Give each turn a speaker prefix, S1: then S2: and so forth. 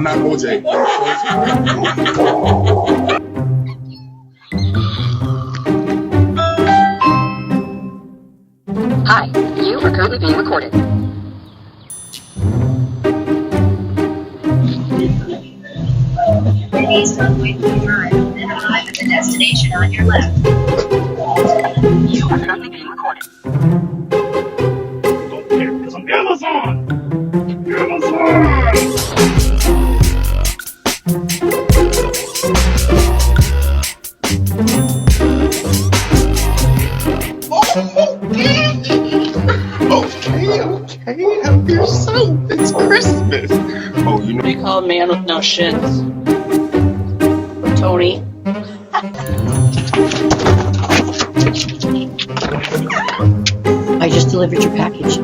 S1: I'm not OJ.
S2: Hi, you are currently being recorded.
S3: Please don't wait for your drive and arrive at the destination on your left.
S2: You are currently being recorded.
S1: Don't care, because I'm Amazon! Amazon! Okay, help yourself. It's Christmas. Oh, you know.
S4: What do you call a man with no shits? Tony.
S5: I just delivered your package.